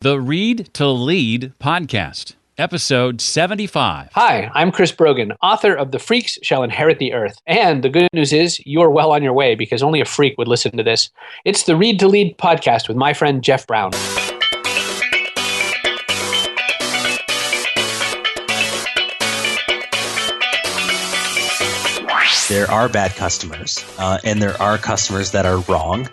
The Read to Lead podcast, episode 75. Hi, I'm Chris Brogan, author of The Freaks Shall Inherit the Earth. And the good news is you're well on your way because only a freak would listen to this. It's the Read to Lead podcast with my friend Jeff Brown. There are bad customers, and there are customers that are wrong.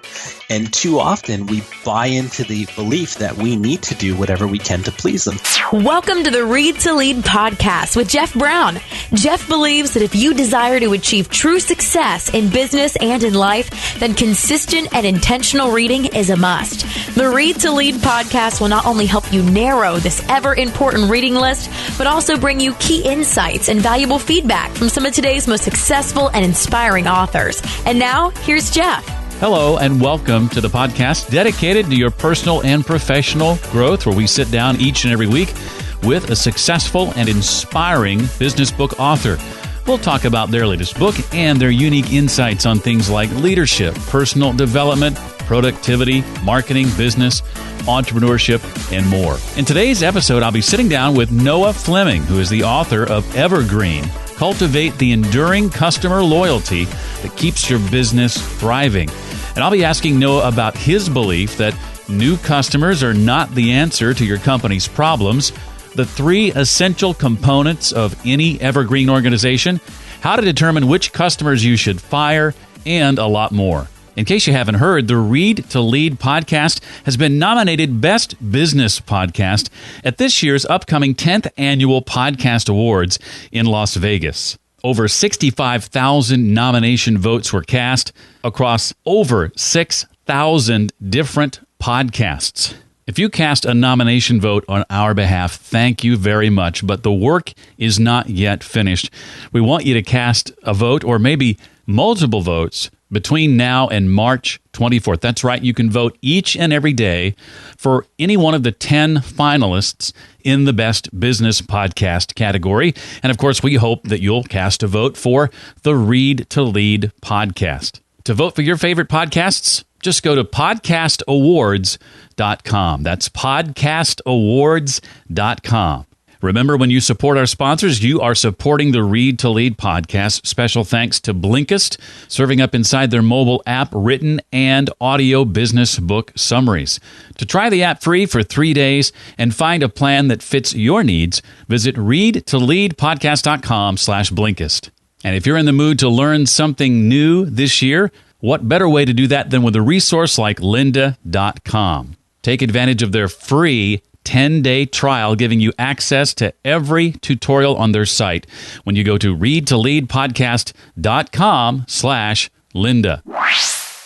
And too often we buy into the belief that we need to do whatever we can to please them. Welcome to the Read to Lead podcast with Jeff Brown. Jeff believes that if you desire to achieve true success in business and in life, then consistent and intentional reading is a must. The Read to Lead podcast will not only help you narrow this ever-important reading list, but also bring you key insights and valuable feedback from some of today's most successful and inspiring authors. And now, here's Jeff. Hello and welcome to the podcast dedicated to your personal and professional growth, where we sit down each and every week with a successful and inspiring business book author. We'll talk about their latest book and their unique insights on things like leadership, personal development, productivity, marketing, business, entrepreneurship, and more. In today's episode, I'll be sitting down with Noah Fleming, who is the author of Evergreen, Cultivate the Enduring Customer Loyalty that Keeps Your Business Thriving. And I'll be asking Noah about his belief that new customers are not the answer to your company's problems, the 3 essential components of any evergreen organization, how to determine which customers you should fire, and a lot more. In case you haven't heard, the Read to Lead podcast has been nominated Best Business Podcast at this year's upcoming 10th Annual Podcast Awards in Las Vegas. Over 65,000 nomination votes were cast across over 6,000 different podcasts. If you cast a nomination vote on our behalf, thank you very much, but the work is not yet finished. We want you to cast a vote or maybe multiple votes between now and March 24th. That's right, you can vote each and every day for any one of the 10 finalists in the Best Business Podcast category. And of course, we hope that you'll cast a vote for the Read to Lead podcast. To vote for your favorite podcasts, just go to podcastawards.com. That's podcastawards.com. Remember, when you support our sponsors, you are supporting the Read to Lead podcast. Special thanks to Blinkist, serving up inside their mobile app written and audio business book summaries. To try the app free for 3 days and find a plan that fits your needs, visit readtoleadpodcast.com/Blinkist. And if you're in the mood to learn something new this year, what better way to do that than with a resource like lynda.com? Take advantage of their free 10-day trial, giving you access to every tutorial on their site when you go to readtoleadpodcast.com/Lynda.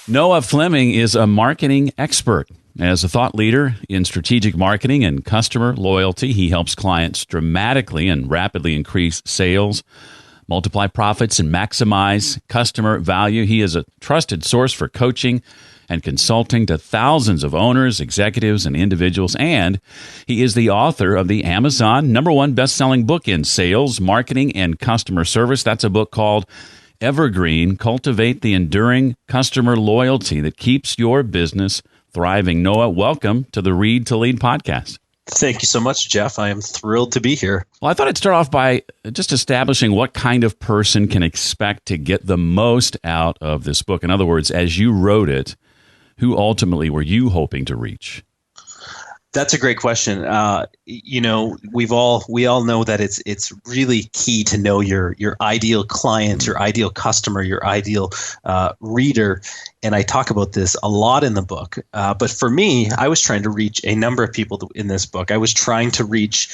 Noah Fleming is a marketing expert. As a thought leader in strategic marketing and customer loyalty, he helps clients dramatically and rapidly increase sales, multiply profits, and maximize customer value. He is a trusted source for coaching and consulting to thousands of owners, executives, and individuals. And he is the author of the Amazon #1 best-selling book in sales, marketing, and customer service. That's a book called Evergreen, Cultivate the Enduring Customer Loyalty that Keeps Your Business Thriving. Noah, welcome to the Read to Lead podcast. Thank you so much, Jeff. I am thrilled to be here. Well, I thought I'd start off by just establishing what kind of person can expect to get the most out of this book. In other words, as you wrote it, who ultimately were you hoping to reach? That's a great question. We all know that it's really key to know your ideal client, your ideal customer, your ideal reader. And I talk about this a lot in the book. But for me, I was trying to reach a number of people in this book. I was trying to reach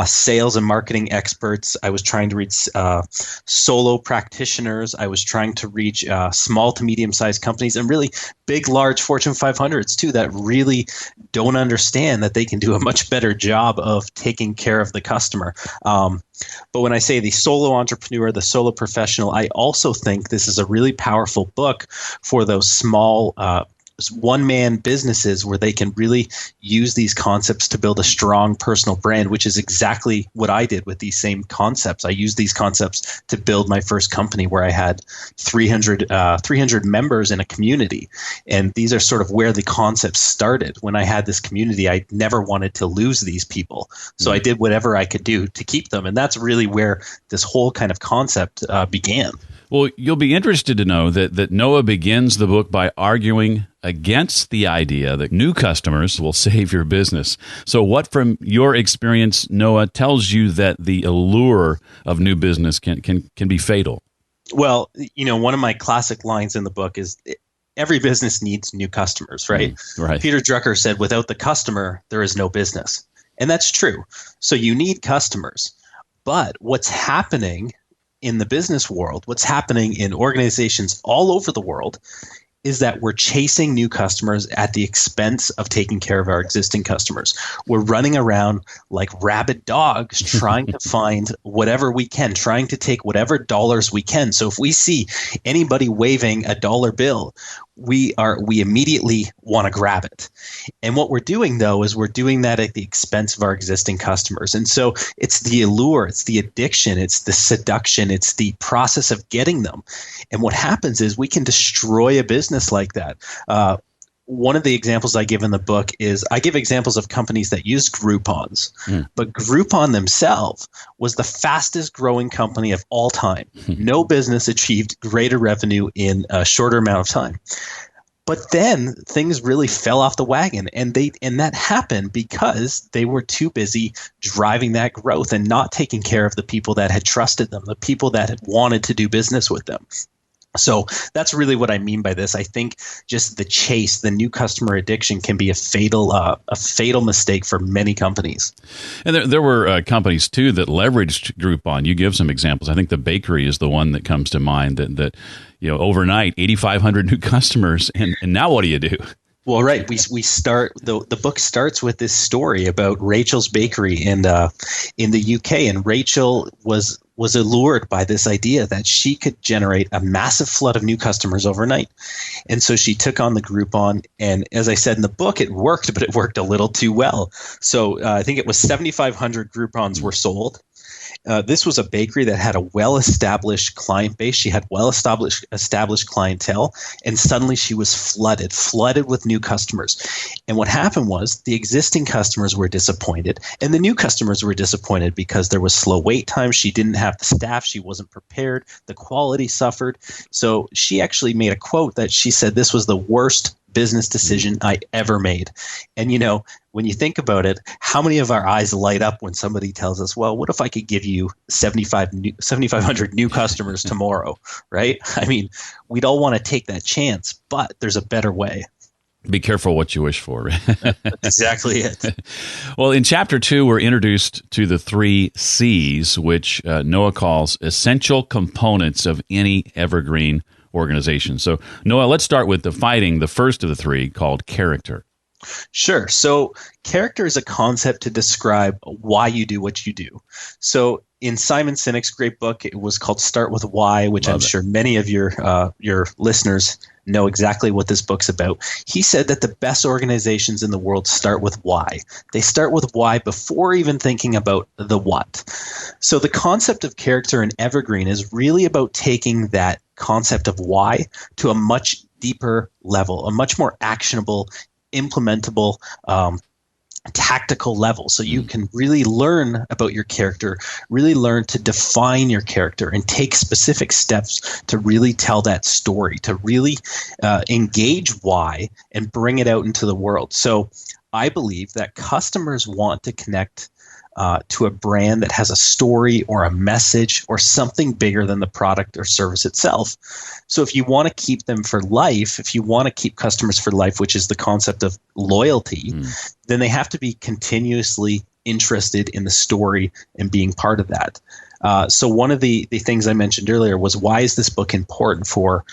sales and marketing experts. I was trying to reach solo practitioners. I was trying to reach small to medium-sized companies, and really big, large Fortune 500s too, that really don't understand that they can do a much better job of taking care of the customer. But when I say the solo entrepreneur, the solo professional, I also think this is a really powerful book for those small one-man businesses where they can really use these concepts to build a strong personal brand, which is exactly what I did with these same concepts. I used these concepts to build my first company where I had 300 members in a community. And these are sort of where the concepts started. When I had this community, I never wanted to lose these people. So I did whatever I could do to keep them. And that's really where this whole kind of concept began. Well, you'll be interested to know that Noah begins the book by arguing against the idea that new customers will save your business. So what from your experience, Noah, tells you that the allure of new business can be fatal? Well, one of my classic lines in the book is every business needs new customers, right? Right. Peter Drucker said, without the customer, there is no business. And that's true. So you need customers. But what's happening in the business world, what's happening in organizations all over the world, is that we're chasing new customers at the expense of taking care of our existing customers. We're running around like rabid dogs trying to find whatever we can, trying to take whatever dollars we can. So if we see anybody waving a dollar bill, we immediately want to grab it. And what we're doing, though, is we're doing that at the expense of our existing customers. And so it's the allure, it's the addiction, it's the seduction, it's the process of getting them. And what happens is we can destroy a business like that. One of the examples I give in the book is I give examples of companies that used Groupons, but Groupon themselves was the fastest growing company of all time. No business achieved greater revenue in a shorter amount of time. But then things really fell off the wagon, and that happened because they were too busy driving that growth and not taking care of the people that had trusted them, the people that had wanted to do business with them. So that's really what I mean by this. I think just the chase, the new customer addiction can be a fatal mistake for many companies. And there were companies, too, that leveraged Groupon. You give some examples. I think the bakery is the one that comes to mind that overnight, 8,500 new customers. And now what do you do? Well, right. We start the book starts with this story about Rachel's Bakery in the UK, and Rachel was allured by this idea that she could generate a massive flood of new customers overnight. And so she took on the Groupon, and as I said in the book, it worked, but it worked a little too well. So I think it was 7,500 Groupons were sold. This was a bakery that had a well-established client base. She had well-established clientele, and suddenly she was flooded with new customers. And what happened was the existing customers were disappointed, and the new customers were disappointed because there was slow wait time. She didn't have the staff. She wasn't prepared. The quality suffered. So she actually made a quote that she said, "This was the worst business decision I ever made." And when you think about it, how many of our eyes light up when somebody tells us, well, what if I could give you 7,500 new customers tomorrow, right? I mean, we'd all want to take that chance, but there's a better way. Be careful what you wish for. That's exactly it. Well, in Chapter 2, we're introduced to the 3 C's, which Noah calls essential components of any evergreen organization. So, Noah, let's start with defining the first of the 3, called character. Sure. So character is a concept to describe why you do what you do. So in Simon Sinek's great book, it was called Start With Why, which I'm sure many of your listeners know exactly what this book's about. He said that the best organizations in the world start with why. They start with why before even thinking about the what. So the concept of character in Evergreen is really about taking that concept of why to a much deeper level, a much more actionable, implementable, tactical level. So you can really learn about your character, really learn to define your character and take specific steps to really tell that story, to really engage why and bring it out into the world. So I believe that customers want to connect to a brand that has a story or a message or something bigger than the product or service itself. So if you want to keep them for life, if you want to keep customers for life, which is the concept of loyalty, then they have to be continuously interested in the story and being part of that. So one of the things I mentioned earlier was, why is this book important for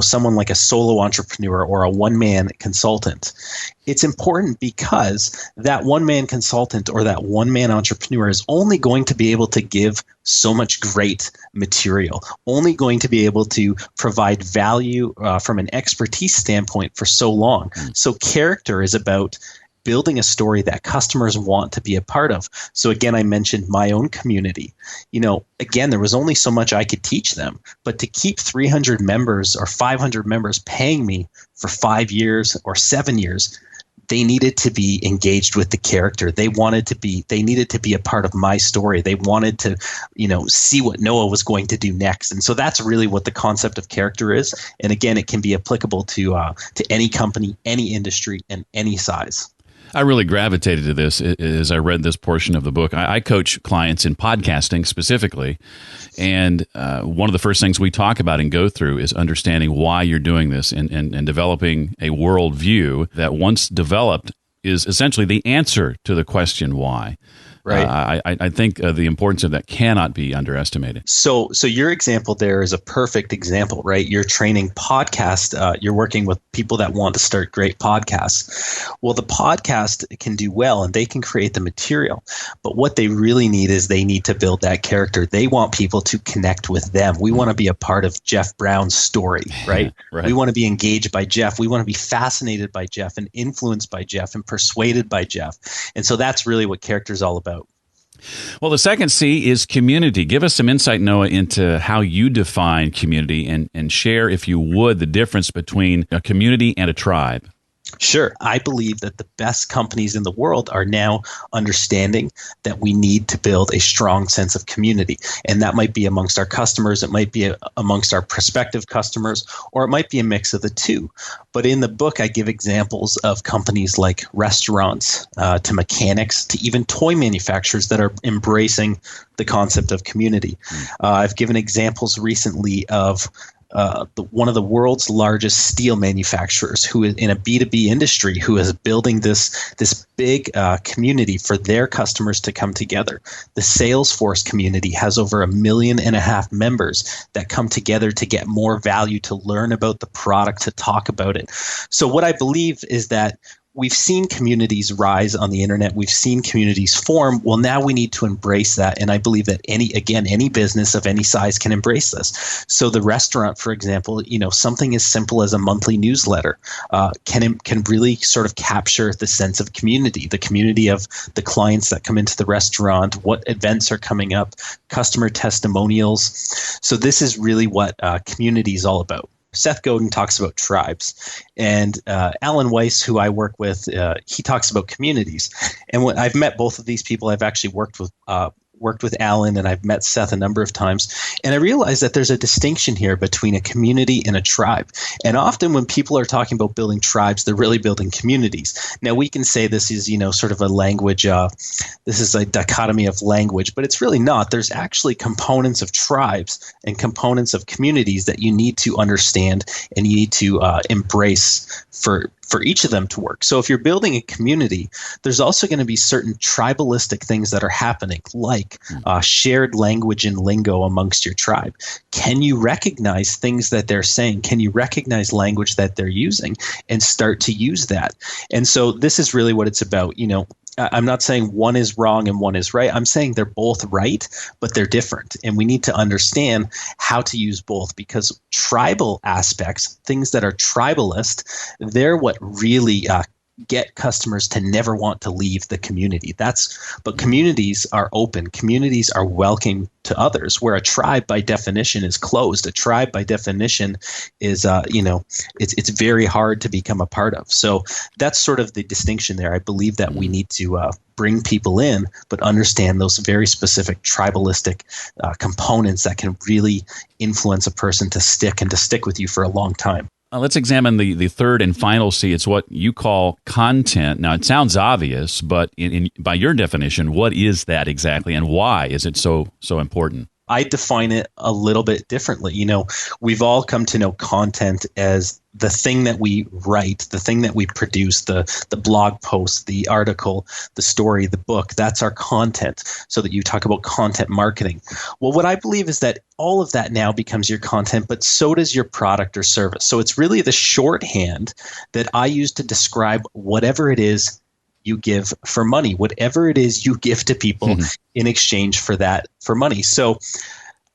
someone like a solo entrepreneur or a one-man consultant. It's important because that one-man consultant or that one-man entrepreneur is only going to be able to give so much great material, only going to be able to provide value from an expertise standpoint for so long. So character is about building a story that customers want to be a part of. So again, I mentioned my own community. Again, there was only so much I could teach them, but to keep 300 members or 500 members paying me for 5 years or 7 years, they needed to be engaged with the character. They needed to be a part of my story. They wanted to, see what Noah was going to do next. And so that's really what the concept of character is. And again, it can be applicable to any company, any industry, and any size. I really gravitated to this as I read this portion of the book. I coach clients in podcasting specifically, and one of the first things we talk about and go through is understanding why you're doing this and developing a worldview that once developed is essentially the answer to the question why. Right. I think the importance of that cannot be underestimated. So your example there is a perfect example, right? You're training you're working with people that want to start great podcasts. Well, the podcast can do well and they can create the material. But what they really need is they need to build that character. They want people to connect with them. We want to be a part of Jeff Brown's story, right? Right. We want to be engaged by Jeff. We want to be fascinated by Jeff and influenced by Jeff and persuaded by Jeff. And so that's really what character is all about. Well, the second C is community. Give us some insight, Noah, into how you define community and share, if you would, the difference between a community and a tribe. Sure. I believe that the best companies in the world are now understanding that we need to build a strong sense of community. And that might be amongst our customers, it might be amongst our prospective customers, or it might be a mix of the two. But in the book, I give examples of companies like restaurants, to mechanics, to even toy manufacturers that are embracing the concept of community. I've given examples recently of one of the world's largest steel manufacturers who is in a B2B industry who is building this big community for their customers to come together. The Salesforce community has over 1.5 million members that come together to get more value, to learn about the product, to talk about it. So what I believe is that we've seen communities rise on the internet. We've seen communities form. Well, now we need to embrace that. And I believe that any business of any size can embrace this. So the restaurant, for example, something as simple as a monthly newsletter can really sort of capture the sense of community, the community of the clients that come into the restaurant, what events are coming up, customer testimonials. So this is really what community is all about. Seth Godin talks about tribes, and Alan Weiss, who I work with, he talks about communities. And when I've met both of these people, I've actually worked with Alan, and I've met Seth a number of times, and I realize that there's a distinction here between a community and a tribe. And often when people are talking about building tribes, they're really building communities. Now we can say this is, sort of a language, this is a dichotomy of language, but it's really not. There's actually components of tribes and components of communities that you need to understand and you need to embrace for each of them to work. So if you're building a community, there's also going to be certain tribalistic things that are happening, like shared language and lingo amongst your tribe. Can you recognize things that they're saying? Can you recognize language that they're using and start to use that? And so this is really what it's about. I'm not saying one is wrong and one is right. I'm saying they're both right, but they're different. And we need to understand how to use both, because tribal aspects, things that are tribalist, they're what really get customers to never want to leave the community. But communities are open. Communities are welcoming to others, where a tribe by definition is closed. A tribe by definition is, it's very hard to become a part of. So that's sort of the distinction there. I believe that we need to bring people in, but understand those very specific tribalistic components that can really influence a person to stick with you for a long time. Let's examine the third and final C. It's what you call content. Now, it sounds obvious, but by your definition, what is that exactly, and why is it so important? I define it a little bit differently. We've all come to know content as the thing that we write, the thing that we produce, the blog post, the article, the story, the book. That's our content. So that you talk about content marketing. Well, what I believe is that all of that now becomes your content, but so does your product or service. So it's really the shorthand that I use to describe whatever it is you give for money, whatever it is you give to people in exchange for money. So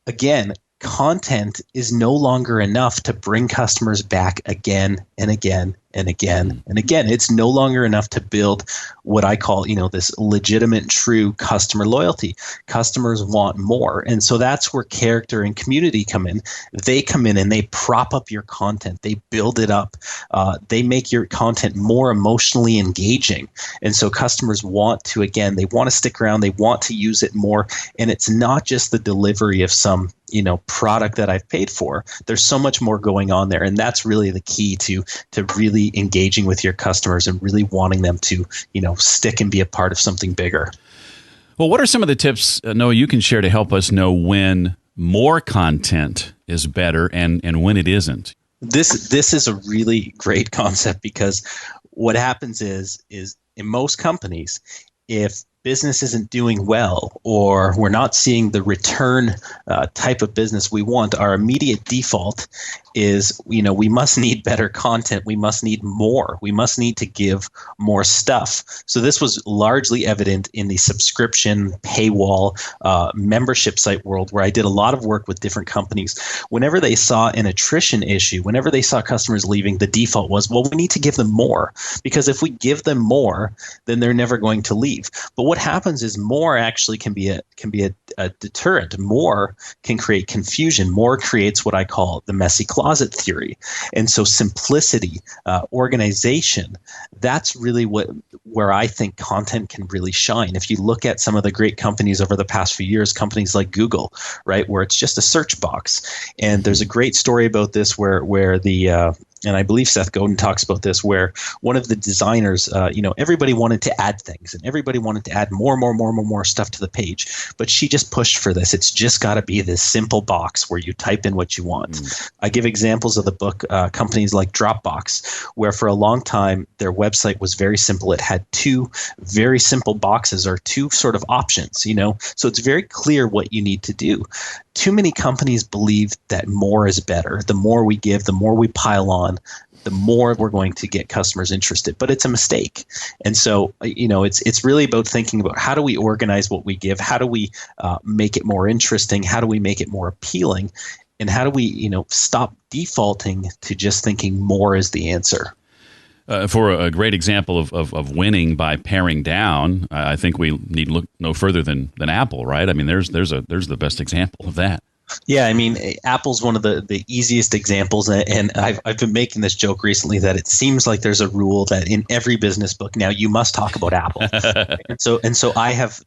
again, content is no longer enough to bring customers back again and again and again and again. It's no longer enough to build what I call, this legitimate, true customer loyalty. Customers want more. And so that's where character and community come in. They come in and they prop up your content. They build it up. They make your content more emotionally engaging. And so customers want to, again, they want to stick around. They want to use it more. And it's not just the delivery of some product that I've paid for. There's so much more going on there. And that's really the key to really engaging with your customers and really wanting them to, stick and be a part of something bigger. Well, what are some of the tips, Noah, you can share to help us know when more content is better and when it isn't? This is a really great concept, because what happens is in most companies, if business isn't doing well or we're not seeing the return type of business we want, our immediate default is, we must need better content. We must need more. We must need to give more stuff. So this was largely evident in the subscription paywall membership site world, where I did a lot of work with different companies. Whenever they saw an attrition issue, whenever they saw customers leaving, the default was, well, we need to give them more, because if we give them more, then they're never going to leave. But what happens is more actually can be a deterrent. More can create confusion. More creates what I call the messy closet theory. And so simplicity, organization, that's really where I think content can really shine. If you look at some of the great companies over the past few years, companies like Google, right, where it's just a search box. And there's a great story about this where the and I believe Seth Godin talks about this, where one of the designers, everybody wanted to add things and everybody wanted to add more stuff to the page. But she just pushed for this. It's just got to be this simple box where you type in what you want. I give examples of the book, companies like Dropbox, where for a long time their website was very simple. It had two very simple boxes or two sort of options, so it's very clear what you need to do. Too many companies believe that more is better. The more we give, the more we pile on, the more we're going to get customers interested. But it's a mistake. And so, it's really about thinking about, how do we organize what we give? How do we make it more interesting? How do we make it more appealing? And how do we, stop defaulting to just thinking more is the answer? For a great example of winning by paring down, I think we need look no further than Apple, right? I mean, there's the best example of that. Yeah, I mean, Apple's one of the easiest examples, and I've been making this joke recently that it seems like there's a rule that in every business book now you must talk about Apple, and so I have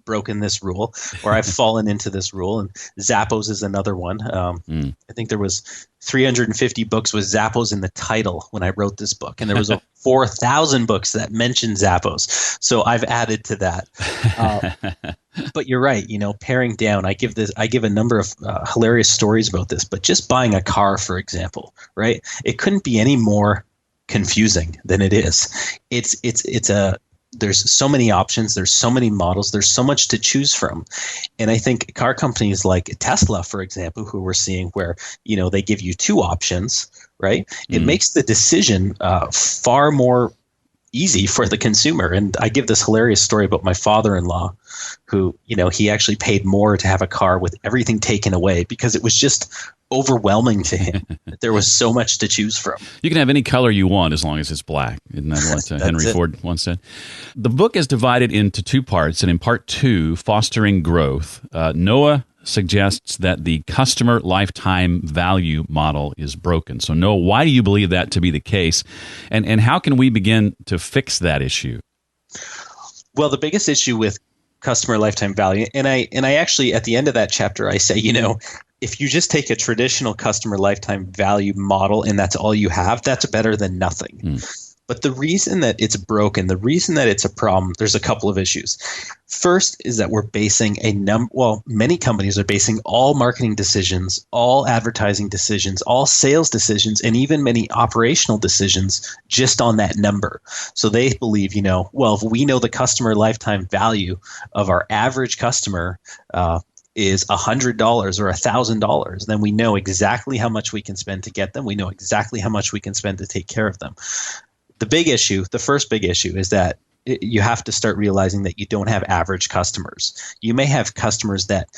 broken this rule, or I've fallen into this rule, and Zappos is another one. I think there was 350 books with Zappos in the title when I wrote this book, and there was 4,000 books that mentioned Zappos. So I've added to that. But you're right, paring down. I give a number of hilarious stories about this, but just buying a car, for example, right? It couldn't be any more confusing than it is. There's so many options, there's so many models, there's so much to choose from. And I think car companies like Tesla, for example, who we're seeing where, they give you two options, right? It makes the decision far more easy for the consumer. And I give this hilarious story about my father-in-law who, he actually paid more to have a car with everything taken away because it was just overwhelming to him. There was so much to choose from. You can have any color you want as long as it's black. Isn't that what Henry Ford once said? The book is divided into two parts, and in part 2, Fostering Growth, Noah suggests that the customer lifetime value model is broken. So Noah, why do you believe that to be the case? And how can we begin to fix that issue? Well, the biggest issue with customer lifetime value, and I actually, at the end of that chapter, I say, if you just take a traditional customer lifetime value model and that's all you have, that's better than nothing. But the reason that it's broken, the reason that it's a problem, there's a couple of issues. First is that we're basing many companies are basing all marketing decisions, all advertising decisions, all sales decisions, and even many operational decisions just on that number. So they believe, if we know the customer lifetime value of our average customer is $100 or $1,000, then we know exactly how much we can spend to get them. We know exactly how much we can spend to take care of them. The first big issue is that you have to start realizing that you don't have average customers. You may have customers that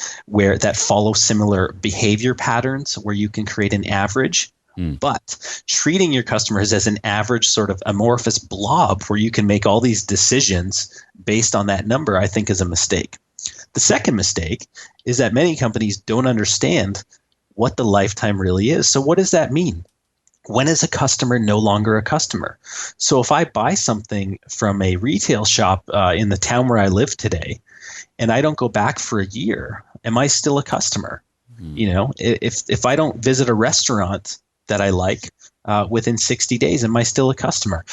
follow similar behavior patterns where you can create an average. But treating your customers as an average sort of amorphous blob where you can make all these decisions based on that number, I think is a mistake. The second mistake is that many companies don't understand what the lifetime really is. So what does that mean? When is a customer no longer a customer? So if I buy something from a retail shop in the town where I live today, and I don't go back for a year, am I still a customer? If I don't visit a restaurant that I like within 60 days, am I still a customer?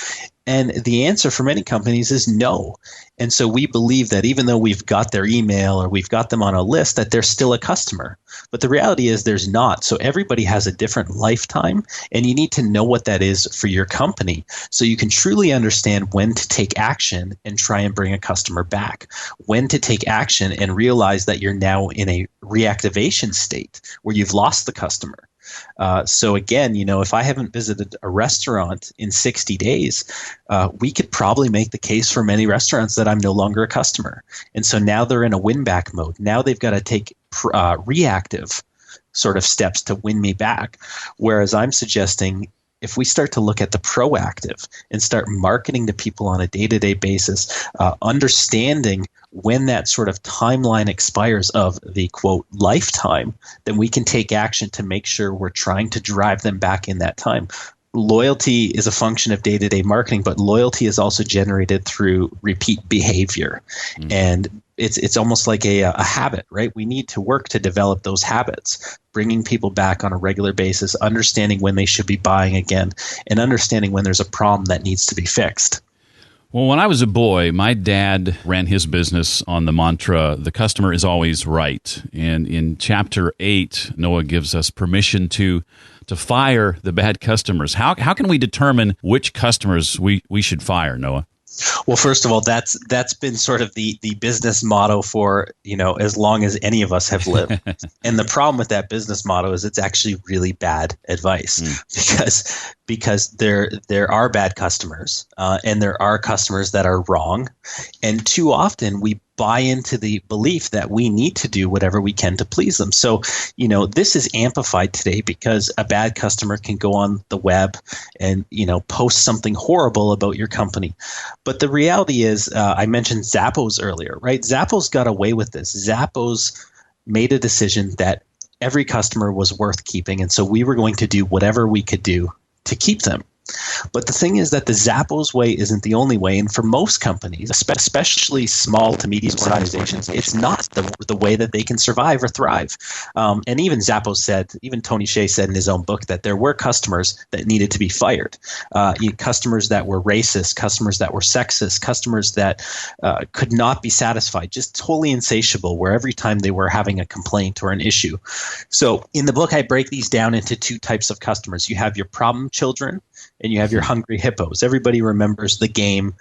And the answer for many companies is no. And so we believe that even though we've got their email or we've got them on a list, that they're still a customer. But the reality is there's not. So everybody has a different lifetime, and you need to know what that is for your company so you can truly understand when to take action and try and bring a customer back, when to take action and realize that you're now in a reactivation state where you've lost the customer. So again, if I haven't visited a restaurant in 60 days, we could probably make the case for many restaurants that I'm no longer a customer. And so now they're in a win-back mode. Now they've got to take reactive sort of steps to win me back. Whereas I'm suggesting if we start to look at the proactive and start marketing to people on a day-to-day basis, understanding when that sort of timeline expires of the quote lifetime, then we can take action to make sure we're trying to drive them back in that time. Loyalty is a function of day-to-day marketing, but loyalty is also generated through repeat behavior. And it's almost like a habit, right? We need to work to develop those habits, bringing people back on a regular basis, understanding when they should be buying again, and understanding when there's a problem that needs to be fixed. Well, when I was a boy, my dad ran his business on the mantra, the customer is always right. And in Chapter 8, Noah gives us permission to fire the bad customers. How can we determine which customers we should fire, Noah? Well, first of all, that's been sort of the business motto for, as long as any of us have lived. And the problem with that business motto is it's actually really bad advice because there are bad customers and there are customers that are wrong. And too often we buy into the belief that we need to do whatever we can to please them. So, this is amplified today because a bad customer can go on the web and, post something horrible about your company. But the reality is, I mentioned Zappos earlier, right? Zappos got away with this. Zappos made a decision that every customer was worth keeping. And so we were going to do whatever we could do to keep them. But the thing is that the Zappos way isn't the only way. And for most companies, especially small to medium organizations, it's not the way that they can survive or thrive. And even Zappos said, even Tony Hsieh said in his own book that there were customers that needed to be fired. Customers that were racist, customers that were sexist, customers that could not be satisfied, just totally insatiable, where every time they were having a complaint or an issue. So in the book, I break these down into two types of customers. You have your problem children, and you have your hungry hippos. Everybody remembers the game.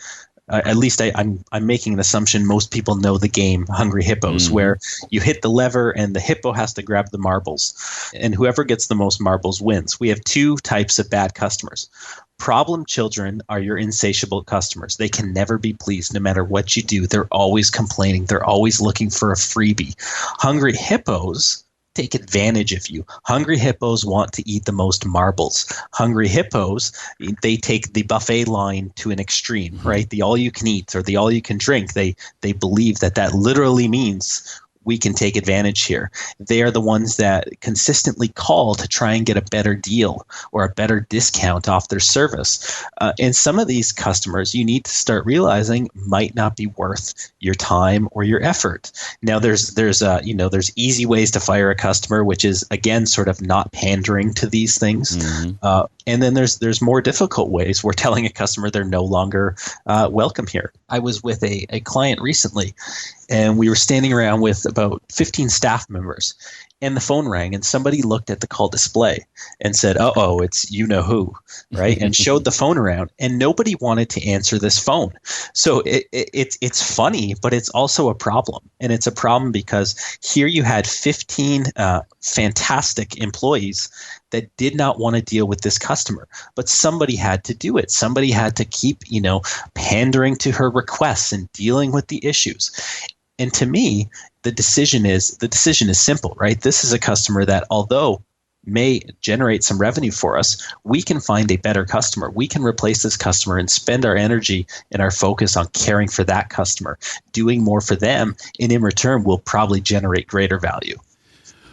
At least I'm making an assumption most people know the game Hungry Hippos, where you hit the lever and the hippo has to grab the marbles. And whoever gets the most marbles wins. We have two types of bad customers. Problem children are your insatiable customers. They can never be pleased no matter what you do. They're always complaining. They're always looking for a freebie. Hungry hippos take advantage of you. Hungry hippos want to eat the most marbles. Hungry hippos, they take the buffet line to an extreme, right? The all you can eat or the all you can drink. They believe that literally means we can take advantage here. They are the ones that consistently call to try and get a better deal or a better discount off their service. And some of these customers you need to start realizing might not be worth your time or your effort. Now there's easy ways to fire a customer, which is again sort of not pandering to these things. Mm-hmm. And then there's more difficult ways. We're telling a customer they're no longer welcome here. I was with a client recently, and we were standing around with about 15 staff members, and the phone rang, and somebody looked at the call display and said, "Uh-oh, it's you-know-who," right? And showed the phone around, and nobody wanted to answer this phone. So it's funny, but it's also a problem. And it's a problem because here you had 15 fantastic employees that did not want to deal with this customer, but somebody had to do it. Somebody had to keep, pandering to her requests and dealing with the issues. And to me, the decision is simple, right? This is a customer that, although may generate some revenue for us, we can find a better customer. We can replace this customer and spend our energy and our focus on caring for that customer, doing more for them, and in return, we'll probably generate greater value.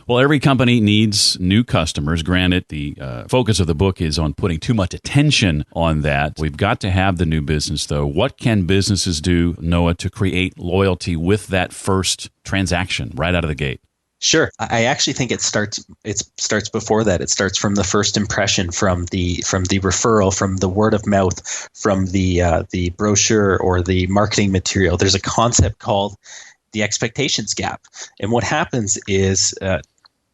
Well, every company needs new customers. Granted, the focus of the book is on putting too much attention on that. We've got to have the new business, though. What can businesses do, Noah, to create loyalty with that first transaction right out of the gate? Sure. I actually think it starts before that. It starts from the first impression, from the referral, from the word of mouth, from the brochure or the marketing material. There's a concept called the expectations gap. And what happens is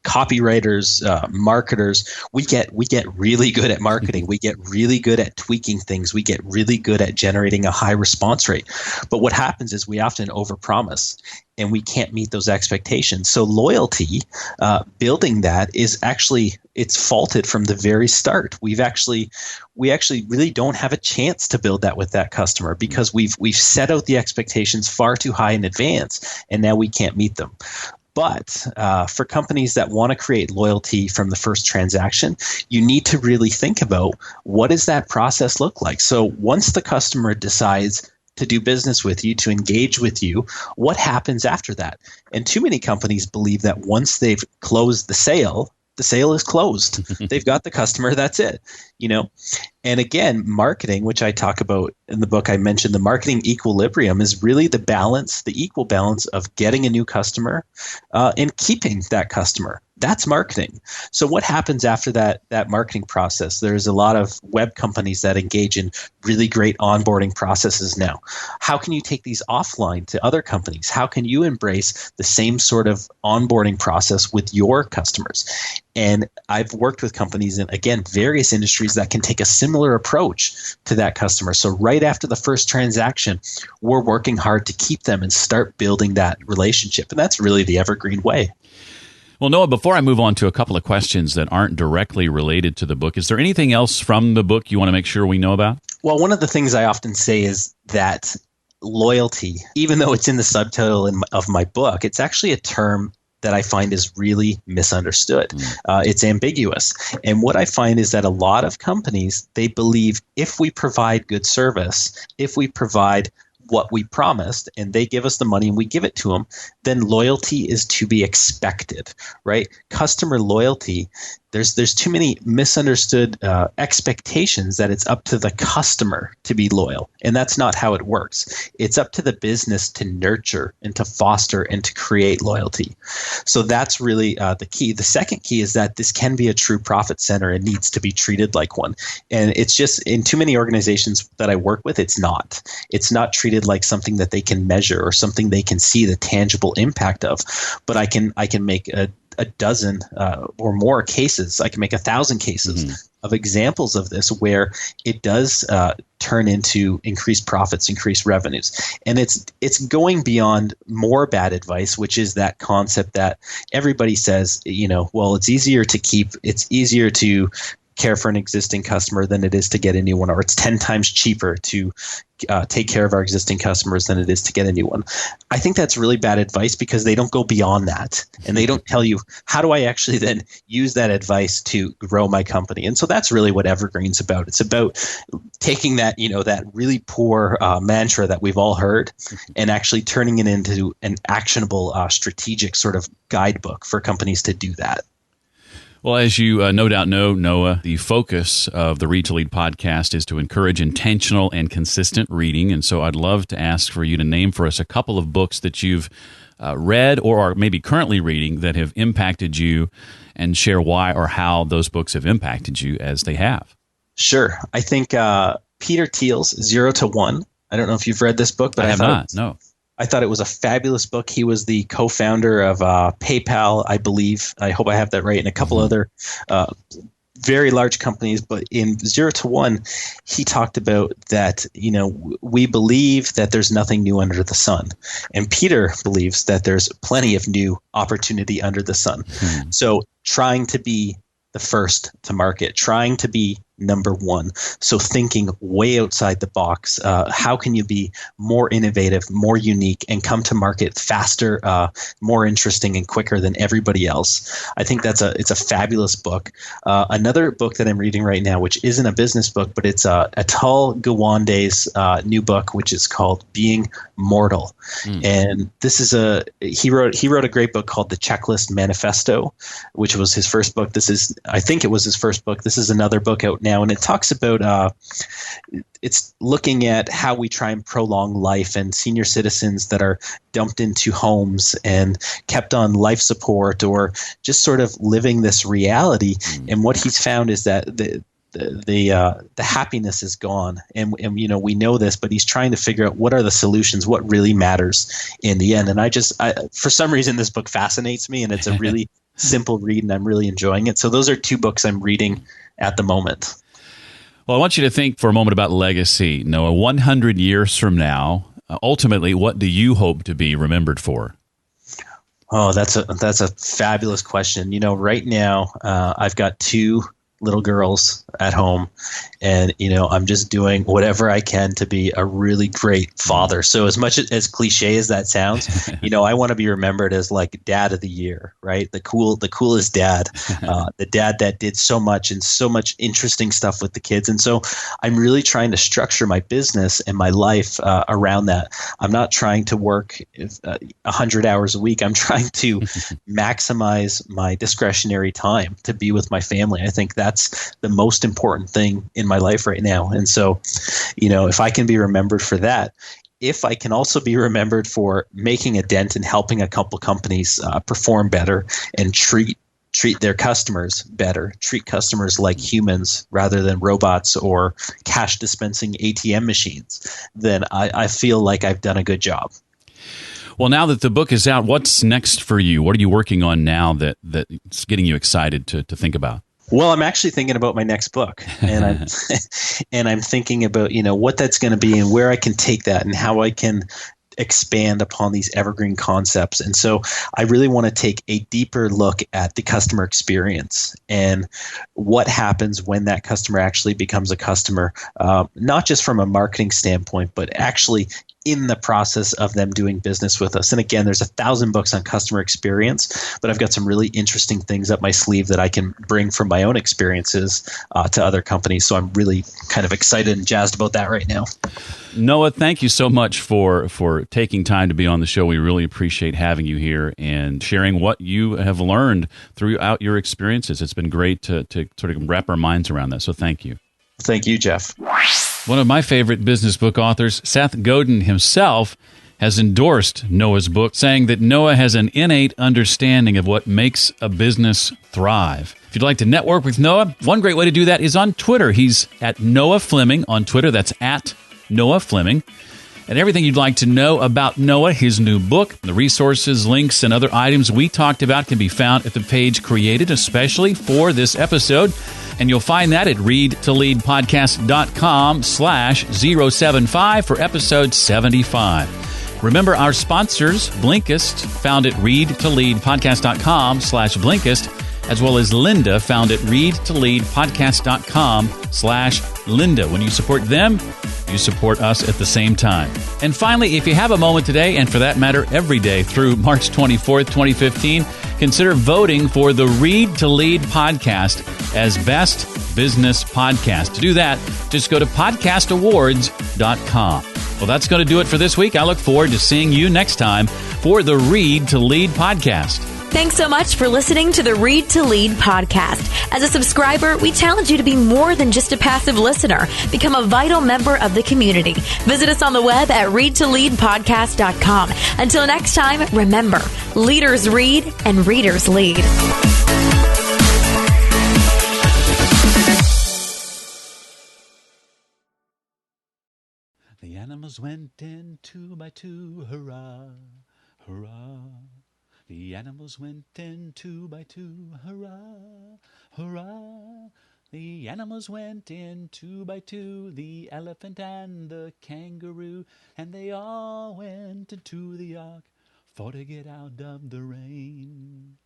copywriters, marketers, we get really good at marketing. We get really good at tweaking things. We get really good at generating a high response rate. But what happens is we often overpromise and we can't meet those expectations. So loyalty, building that is actually, it's faulted from the very start. We actually really don't have a chance to build that with that customer because we've set out the expectations far too high in advance, and now we can't meet them. But for companies that want to create loyalty from the first transaction, you need to really think about what does that process look like. So once the customer decides to do business with you, to engage with you, what happens after that? And too many companies believe that once they've closed the sale is closed. They've got the customer, that's it. And again, marketing, which I talk about in the book, I mentioned the marketing equilibrium is really the equal balance of getting a new customer and keeping that customer. That's marketing. So what happens after that marketing process? There's a lot of web companies that engage in really great onboarding processes now. How can you take these offline to other companies? How can you embrace the same sort of onboarding process with your customers? And I've worked with companies in, again, various industries that can take a similar approach to that customer. So right after the first transaction, we're working hard to keep them and start building that relationship. And that's really the evergreen way. Well, Noah, before I move on to a couple of questions that aren't directly related to the book, is there anything else from the book you want to make sure we know about? Well, one of the things I often say is that loyalty, even though it's in the subtitle of my book, it's actually a term that I find is really misunderstood. It's ambiguous. And what I find is that a lot of companies, they believe if we provide good service, if we provide what we promised and they give us the money and we give it to them, then loyalty is to be expected, right? Customer loyalty, there's too many misunderstood expectations that it's up to the customer to be loyal. And that's not how it works. It's up to the business to nurture and to foster and to create loyalty. So that's really the key. The second key is that this can be a true profit center and needs to be treated like one. And it's just in too many organizations that I work with, it's not. It's not treated like something that they can measure or something they can see the tangible impact of. But I can make a dozen or more cases. I can make 1,000 cases of examples of this where it does turn into increased profits, increased revenues. And it's going beyond more bad advice, which is that concept that everybody says, well, it's easier to care for an existing customer than it is to get a new one, or it's 10 times cheaper to take care of our existing customers than it is to get a new one. I think that's really bad advice because they don't go beyond that, and they don't tell you, how do I actually then use that advice to grow my company? And so that's really what Evergreen's about. It's about taking that, that really poor mantra that we've all heard and actually turning it into an actionable strategic sort of guidebook for companies to do that. Well, as you no doubt know, Noah, the focus of the Read to Lead podcast is to encourage intentional and consistent reading. And so I'd love to ask for you to name for us a couple of books that you've read or are maybe currently reading that have impacted you, and share why or how those books have impacted you as they have. Sure. I think Peter Thiel's 0 to 1. I don't know if you've read this book, but I have not. No. I thought it was a fabulous book. He was the co-founder of PayPal, I believe. I hope I have that right, and a couple other very large companies. But in 0 to 1, he talked about that, we believe that there's nothing new under the sun. And Peter believes that there's plenty of new opportunity under the sun. So trying to be the first to market, trying to be number one. So thinking way outside the box. How can you be more innovative, more unique, and come to market faster, more interesting, and quicker than everybody else? I think it's a fabulous book. Another book that I'm reading right now, which isn't a business book, but it's Atul Gawande's new book, which is called Being Mortal. And this is he wrote a great book called The Checklist Manifesto, which was his first book. I think it was his first book. This is another book out now, and it talks about it's looking at how we try and prolong life, and senior citizens that are dumped into homes and kept on life support, or just sort of living this reality. And what he's found is that the happiness is gone, and we know this, but he's trying to figure out what are the solutions, what really matters in the end. And I for some reason this book fascinates me, and it's a really simple read, and I'm really enjoying it. So those are two books I'm reading at the moment. Well, I want you to think for a moment about legacy. Noah, 100 years from now, ultimately, what do you hope to be remembered for? Oh, that's a fabulous question. Right now, I've got two little girls at home, and I'm just doing whatever I can to be a really great father. So as much as cliche as that sounds, I want to be remembered as like dad of the year, right? The coolest dad, the dad that did so much and so much interesting stuff with the kids. And so I'm really trying to structure my business and my life around that. I'm not trying to work 100 hours a week. I'm trying to maximize my discretionary time to be with my family. I think that's the most important thing in my life right now. And so, if I can be remembered for that, if I can also be remembered for making a dent and helping a couple companies perform better and treat their customers better, treat customers like humans rather than robots or cash dispensing ATM machines, then I feel like I've done a good job. Well, now that the book is out, what's next for you? What are you working on now that's getting you excited to think about? Well, I'm actually thinking about my next book, and I'm thinking about what that's going to be and where I can take that and how I can expand upon these evergreen concepts. And so I really want to take a deeper look at the customer experience and what happens when that customer actually becomes a customer, not just from a marketing standpoint, but actually in the process of them doing business with us. And again, there's 1,000 books on customer experience, but I've got some really interesting things up my sleeve that I can bring from my own experiences to other companies. So I'm really kind of excited and jazzed about that right now. Noah, thank you so much for taking time to be on the show. We really appreciate having you here and sharing what you have learned throughout your experiences. It's been great to sort of wrap our minds around that. So thank you. Thank you, Jeff. One of my favorite business book authors, Seth Godin himself, has endorsed Noah's book, saying that Noah has an innate understanding of what makes a business thrive. If you'd like to network with Noah, one great way to do that is on Twitter. He's at Noah Fleming on Twitter. That's at Noah Fleming. And everything you'd like to know about Noah, his new book, the resources, links, and other items we talked about can be found at the page created especially for this episode. And you'll find that at readtoleadpodcast.com/075 for episode 75. Remember our sponsors, Blinkist, found at readtoleadpodcast.com/Blinkist, as well as Linda, found at readtoleadpodcast.com/Linda. When you support them, you support us at the same time. And finally, if you have a moment today, and for that matter, every day through March 24th, 2015, consider voting for the Read to Lead podcast as Best Business Podcast. To do that, just go to podcastawards.com. Well, that's going to do it for this week. I look forward to seeing you next time for the Read to Lead podcast. Thanks so much for listening to the Read to Lead podcast. As a subscriber, we challenge you to be more than just a passive listener. Become a vital member of the community. Visit us on the web at readtoleadpodcast.com. Until next time, remember, leaders read and readers lead. The animals went in 2 by 2, hurrah, hurrah. The animals went in 2 by 2, hurrah, hurrah. The animals went in 2 by 2, the elephant and the kangaroo, and they all went into the ark for to get out of the rain.